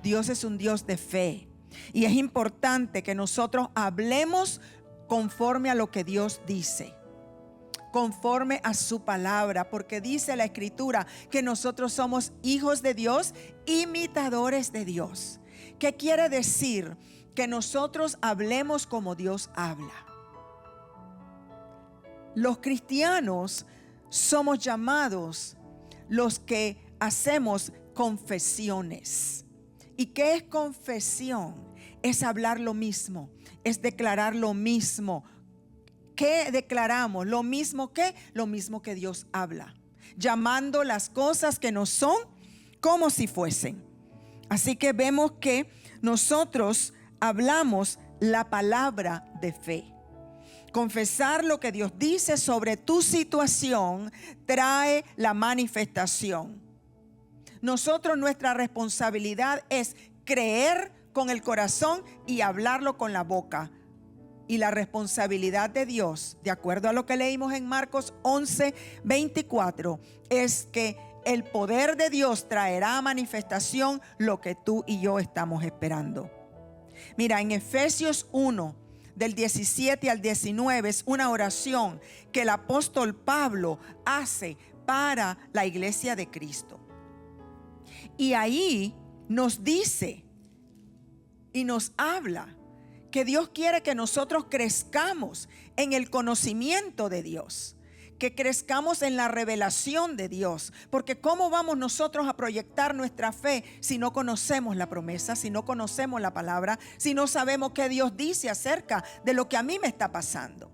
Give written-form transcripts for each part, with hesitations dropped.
Dios es un Dios de fe. Y es importante que nosotros hablemos conforme a lo que Dios dice, conforme a su palabra, porque dice la Escritura que nosotros somos hijos de Dios, imitadores de Dios. ¿Qué quiere decir? Que nosotros hablemos como Dios habla. Los cristianos somos llamados los que hacemos confesiones. ¿Y qué es confesión? Es hablar lo mismo, es declarar lo mismo. ¿Qué declaramos? Lo mismo que Dios habla, llamando las cosas que no son como si fuesen. Así que vemos que nosotros hablamos la palabra de fe. Confesar lo que Dios dice sobre tu situación trae la manifestación. Nosotros, nuestra responsabilidad es creer con el corazón y hablarlo con la boca. Y la responsabilidad de Dios, de acuerdo a lo que leímos en Marcos 11:24, es que el poder de Dios traerá a manifestación lo que tú y yo estamos esperando. Mira, en Efesios 1, del 17 al 19, es una oración que el apóstol Pablo hace para la iglesia de Cristo. Y ahí nos dice y nos habla que Dios quiere que nosotros crezcamos en el conocimiento de Dios, que crezcamos en la revelación de Dios. Porque ¿cómo vamos nosotros a proyectar nuestra fe si no conocemos la promesa, si no conocemos la palabra, si no sabemos qué Dios dice acerca de lo que a mí me está pasando?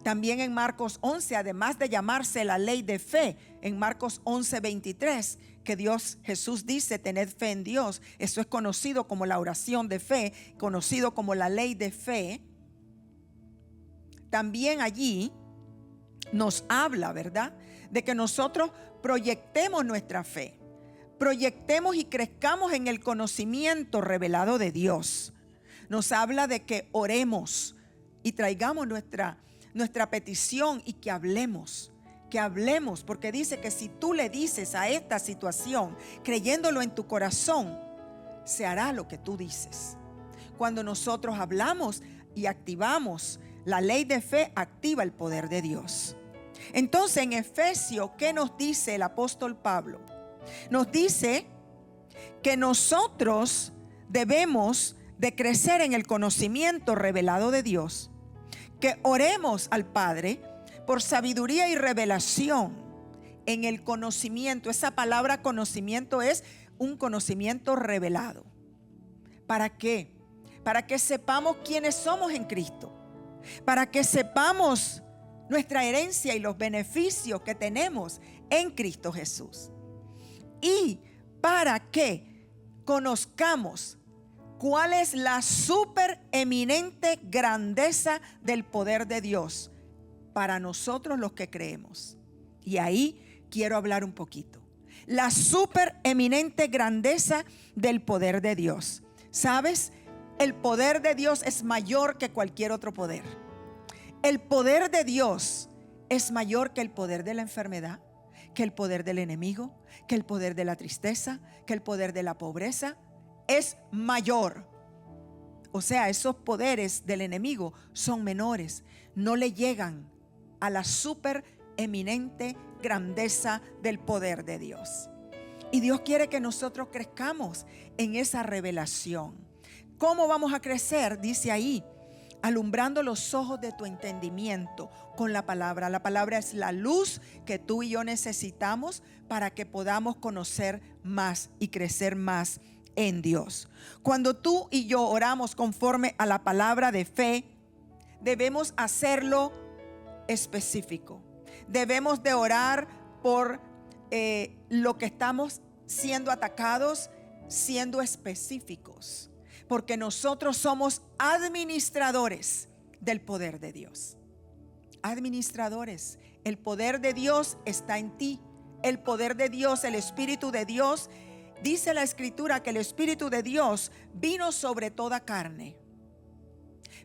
También en Marcos 11, además de llamarse la ley de fe, en Marcos 11:23, que Jesús dice: tened fe en Dios. Eso es conocido como la oración de fe, conocido como la ley de fe. También allí nos habla, ¿verdad?, de que nosotros proyectemos nuestra fe, proyectemos y crezcamos en el conocimiento revelado de Dios. Nos habla de que oremos y traigamos nuestra petición y que hablemos, porque dice que si tú le dices a esta situación, creyéndolo en tu corazón, se hará lo que tú dices. Cuando nosotros hablamos y activamos la ley de fe, activa el poder de Dios. Entonces en Efesios, ¿qué nos dice el apóstol Pablo? Nos dice que nosotros debemos de crecer en el conocimiento revelado de Dios, que oremos al Padre por sabiduría y revelación en el conocimiento. Esa palabra conocimiento es un conocimiento revelado. ¿Para qué? Para que sepamos quiénes somos en Cristo, para que sepamos nuestra herencia y los beneficios que tenemos en Cristo Jesús, y para que conozcamos cuál es la supereminente grandeza del poder de Dios para nosotros los que creemos. Y ahí quiero hablar un poquito. La supereminente grandeza del poder de Dios. ¿Sabes? El poder de Dios es mayor que cualquier otro poder. El poder de Dios es mayor que el poder de la enfermedad, que el poder del enemigo, que el poder de la tristeza, que el poder de la pobreza. Es mayor. O sea, esos poderes del enemigo son menores, no le llegan a la supereminente grandeza del poder de Dios. Y Dios quiere que nosotros crezcamos en esa revelación. ¿Cómo vamos a crecer? Dice ahí: alumbrando los ojos de tu entendimiento con la palabra. La palabra es la luz que tú y yo necesitamos para que podamos conocer más y crecer más en Dios. Cuando tú y yo oramos conforme a la palabra de fe, debemos hacerlo específico. Debemos de orar por lo que estamos siendo atacados, siendo específicos, porque nosotros somos administradores del poder de Dios. Administradores. El poder de Dios está en ti. El poder de Dios, el Espíritu de Dios. Dice la Escritura que el Espíritu de Dios vino sobre toda carne.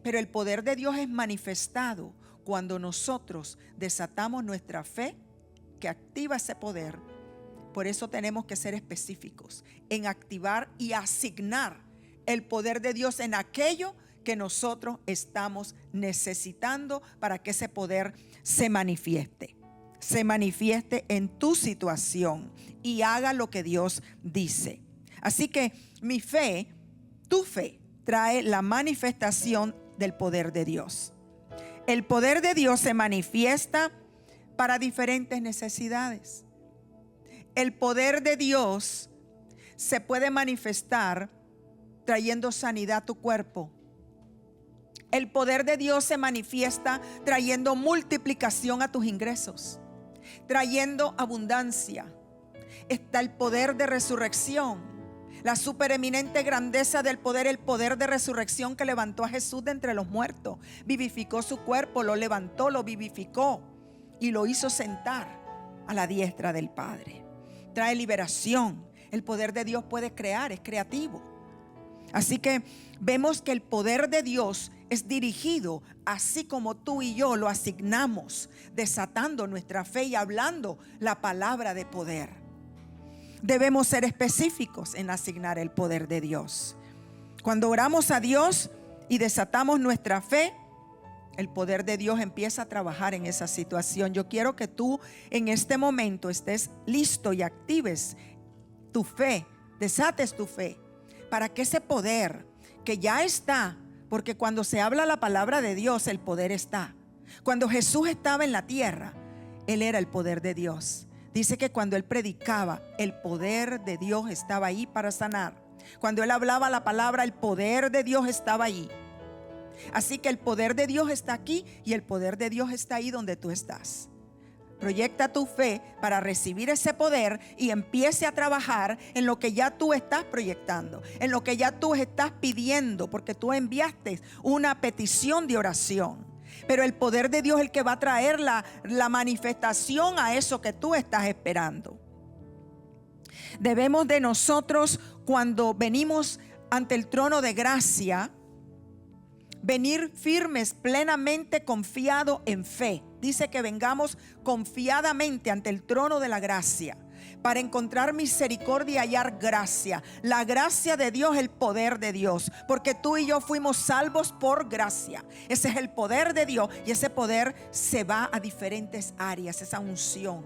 Pero el poder de Dios es manifestado cuando nosotros desatamos nuestra fe, que activa ese poder, Por eso tenemos que ser específicos en activar y asignar el poder de Dios en aquello que nosotros estamos necesitando para que ese poder se manifieste en tu situación y haga lo que Dios dice. Así que mi fe, tu fe, trae la manifestación del poder de Dios. El poder de Dios se manifiesta para diferentes necesidades. El poder de Dios se puede manifestar trayendo sanidad a tu cuerpo. El poder de Dios se manifiesta trayendo multiplicación a tus ingresos, trayendo abundancia. Está el poder de resurrección, la supereminente grandeza del poder, el poder de resurrección que levantó a Jesús de entre los muertos, vivificó su cuerpo, lo levantó, lo vivificó y lo hizo sentar a la diestra del Padre. Trae liberación. El poder de Dios puede crear, es creativo. Así que vemos que el poder de Dios es dirigido así como tú y yo lo asignamos, desatando nuestra fe y hablando la palabra de poder. Debemos ser específicos en asignar el poder de Dios. Cuando oramos a Dios y desatamos nuestra fe, el poder de Dios empieza a trabajar en esa situación. Yo quiero que tú en este momento estés listo y actives tu fe, desates tu fe, para que ese poder que ya está, porque cuando se habla la palabra de Dios, el poder está. Cuando Jesús estaba en la tierra, Él era el poder de Dios. Dice que cuando Él predicaba, el poder de Dios estaba ahí para sanar. Cuando Él hablaba la palabra, el poder de Dios estaba ahí. Así que el poder de Dios está aquí y el poder de Dios está ahí donde tú estás. Proyecta tu fe para recibir ese poder y empiece a trabajar en lo que ya tú estás proyectando, en lo que ya tú estás pidiendo, porque tú enviaste una petición de oración. Pero el poder de Dios es el que va a traer la manifestación a eso que tú estás esperando. Debemos de nosotros, cuando venimos ante el trono de gracia, venir firmes, plenamente confiados en fe. Dice que vengamos confiadamente ante el trono de la gracia para encontrar misericordia y hallar gracia. La gracia de Dios, el poder de Dios, porque tú y yo fuimos salvos por gracia. Ese es el poder de Dios y ese poder se va a diferentes áreas. Esa unción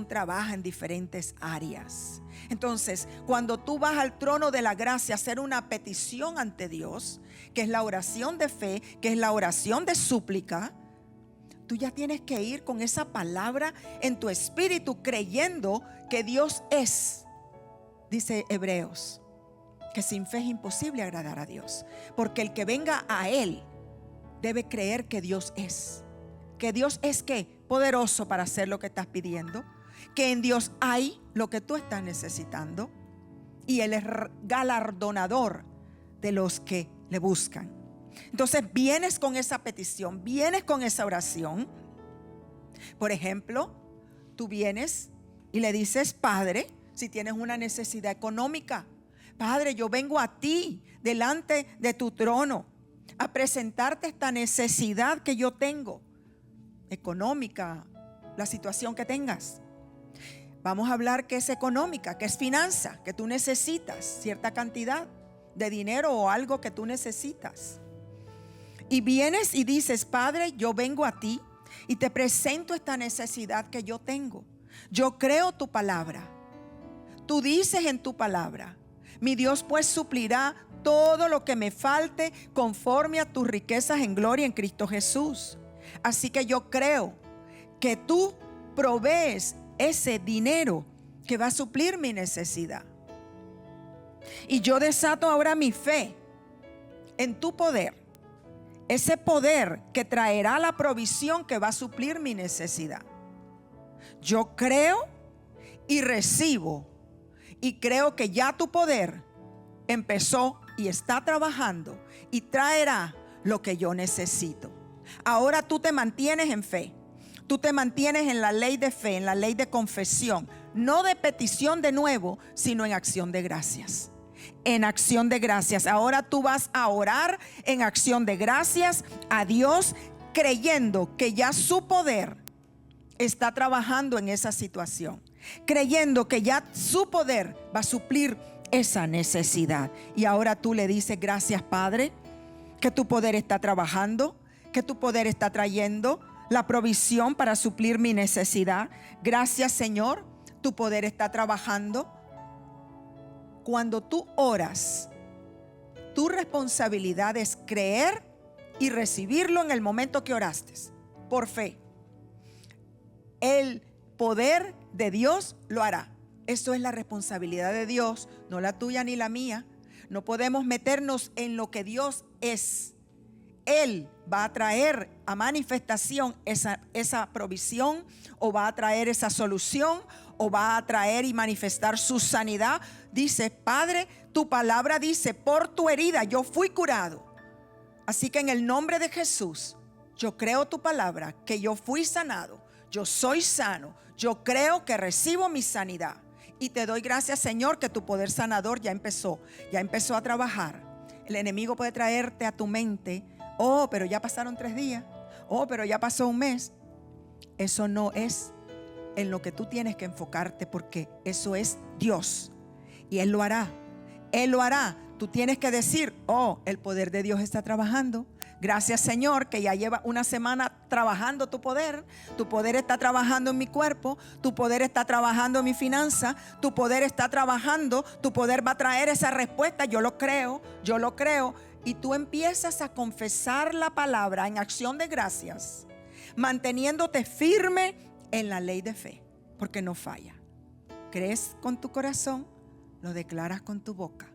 trabaja en diferentes áreas. Entonces, cuando tú vas al trono de la gracia a hacer una petición ante Dios, que es la oración de fe, que es la oración de súplica, tú ya tienes que ir con esa palabra en tu espíritu, creyendo que Dios es. Dice Hebreos, que sin fe es imposible agradar a Dios, porque el que venga a Él debe creer que Dios es. Que Dios es ¿qué? Poderoso para hacer lo que estás pidiendo. Que en Dios hay lo que tú estás necesitando. Y Él es galardonador de los que le buscan. Entonces vienes con esa petición, vienes con esa oración. Por ejemplo, tú vienes y le dices: Padre, si tienes una necesidad económica, Padre, yo vengo a ti delante de tu trono a presentarte esta necesidad que yo tengo, económica, la situación que tengas. Vamos a hablar que es económica, que es finanza, que tú necesitas cierta cantidad de dinero o algo que tú necesitas. Y vienes y dices: Padre, yo vengo a ti y te presento esta necesidad que yo tengo. Yo creo tu palabra. Tú dices en tu palabra: mi Dios pues suplirá todo lo que me falte conforme a tus riquezas en gloria en Cristo Jesús. Así que yo creo que tú provees ese dinero que va a suplir mi necesidad. Y yo desato ahora mi fe en tu poder, ese poder que traerá la provisión que va a suplir mi necesidad. Yo creo y recibo, y creo que ya tu poder empezó y está trabajando y traerá lo que yo necesito. Ahora tú te mantienes en fe. Tú te mantienes en la ley de fe, en la ley de confesión, no de petición de nuevo, sino en acción de gracias. En acción de gracias. Ahora tú vas a orar en acción de gracias a Dios, creyendo que ya su poder está trabajando en esa situación, creyendo que ya su poder va a suplir esa necesidad. Y ahora tú le dices: gracias, Padre, que tu poder está trabajando, que tu poder está trayendo la provisión para suplir mi necesidad. Gracias, Señor, tu poder está trabajando. Cuando tú oras, tu responsabilidad es creer y recibirlo en el momento que oraste, por fe. El poder de Dios lo hará. Eso es la responsabilidad de Dios, no la tuya ni la mía. No podemos meternos en lo que Dios es. Él va a traer a manifestación esa provisión, o va a traer esa solución, o va a traer y manifestar su sanidad. Dice: Padre, tu palabra dice: por tu herida yo fui curado. Así que en el nombre de Jesús, yo creo tu palabra, que yo fui sanado. Yo soy sano. Yo creo que recibo mi sanidad. Y te doy gracias, Señor, que tu poder sanador ya empezó a trabajar. El enemigo puede traerte a tu mente: oh, pero ya pasaron 3 días. Oh, pero ya pasó un mes. Eso no es en lo que tú tienes que enfocarte, porque eso es Dios. Y Él lo hará. Él lo hará. Tú tienes que decir: oh, el poder de Dios está trabajando. Gracias, Señor, que ya lleva una semana trabajando tu poder. Tu poder está trabajando en mi cuerpo. Tu poder está trabajando en mi finanza. Tu poder está trabajando. Tu poder va a traer esa respuesta. Yo lo creo. Yo lo creo. Y tú empiezas a confesar la palabra en acción de gracias, manteniéndote firme en la ley de fe, porque no falla. Crees con tu corazón, lo declaras con tu boca.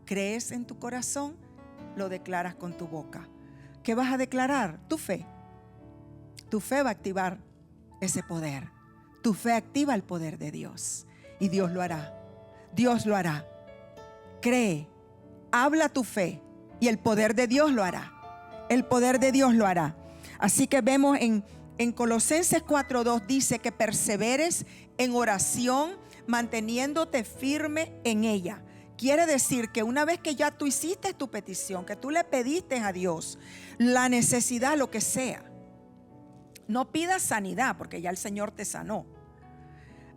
Crees en tu corazón, lo declaras con tu boca. ¿Qué vas a declarar? Tu fe. Tu fe va a activar ese poder. Tu fe activa el poder de Dios. Y Dios lo hará. Dios lo hará. Cree, habla tu fe, y el poder de Dios lo hará. El poder de Dios lo hará. Así que vemos en Colosenses 4:2 dice que perseveres en oración, manteniéndote firme en ella. Quiere decir que una vez que ya tú hiciste tu petición, que tú le pediste a Dios la necesidad, lo que sea, no pidas sanidad, porque ya el Señor te sanó.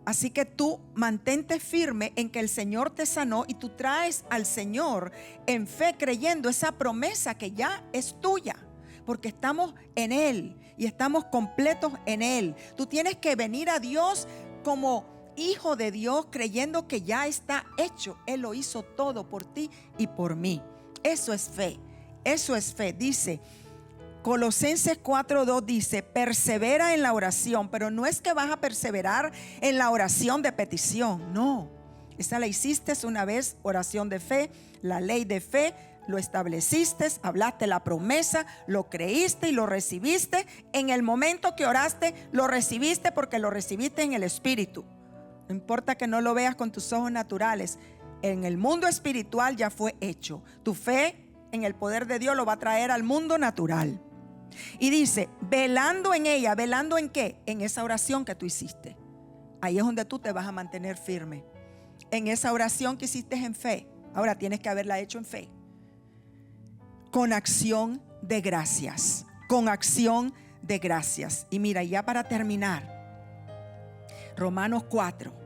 Así que tú mantente firme en que el Señor te sanó, y tú traes al Señor en fe, creyendo esa promesa que ya es tuya, porque estamos en Él y estamos completos en Él. Tú tienes que venir a Dios como hijo de Dios, creyendo que ya está hecho. Él lo hizo todo por ti y por mí. Eso es fe. Eso es fe. Dice Colosenses 4:2 dice: persevera en la oración. Pero no es que vas a perseverar en la oración de petición. No, esa la hiciste una vez, oración de fe, la ley de fe. Lo estableciste, hablaste la promesa, lo creíste y lo recibiste. En el momento que oraste, lo recibiste, porque lo recibiste en el Espíritu. No importa que no lo veas con tus ojos naturales. En el mundo espiritual ya fue hecho. Tu fe en el poder de Dios lo va a traer al mundo natural. Y dice: velando en ella. ¿Velando en qué? En esa oración que tú hiciste. Ahí es donde tú te vas a mantener firme. En esa oración que hiciste en fe. Ahora tienes que haberla hecho en fe. Con acción de gracias. Con acción de gracias. Y mira, ya para terminar, Romanos 4.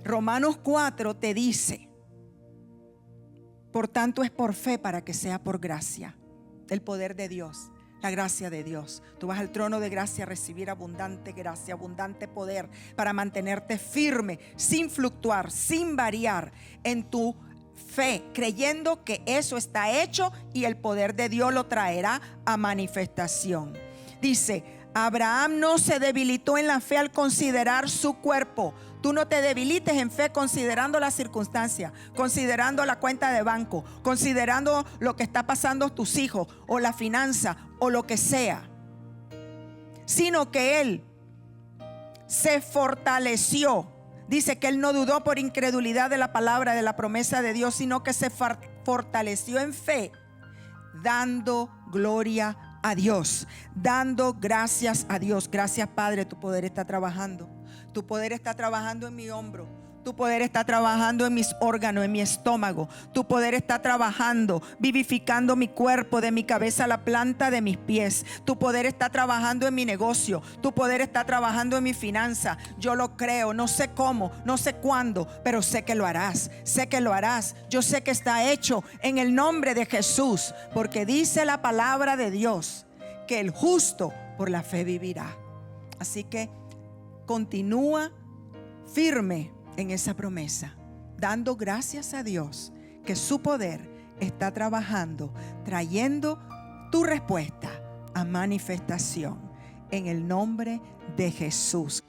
Romanos 4 te dice: por tanto es por fe, para que sea por gracia. El poder de Dios, la gracia de Dios. Tú vas al trono de gracia a recibir abundante gracia, abundante poder, para mantenerte firme, sin fluctuar, sin variar en tu fe, creyendo que eso está hecho y el poder de Dios lo traerá a manifestación. Dice: Abraham no se debilitó en la fe al considerar su cuerpo. Tú no te debilites en fe considerando las circunstancias, considerando la cuenta de banco, considerando lo que está pasando tus hijos, o la finanza, o lo que sea, sino que él se fortaleció. Dice que él no dudó por incredulidad de la palabra, de la promesa de Dios, sino que se fortaleció en fe, dando gloria a Dios, dando gracias a Dios. Gracias, Padre, tu poder está trabajando. Tu poder está trabajando en mi hombro. Tu poder está trabajando en mis órganos, en mi estómago. Tu poder está trabajando, vivificando mi cuerpo de mi cabeza a la planta de mis pies. Tu poder está trabajando en mi negocio. Tu poder está trabajando en mi finanza. Yo lo creo, no sé cómo, no sé cuándo, pero sé que lo harás. Sé que lo harás. Yo sé que está hecho en el nombre de Jesús, porque dice la palabra de Dios que el justo por la fe vivirá. Así que continúa firme en esa promesa, dando gracias a Dios que su poder está trabajando, trayendo tu respuesta a manifestación en el nombre de Jesús.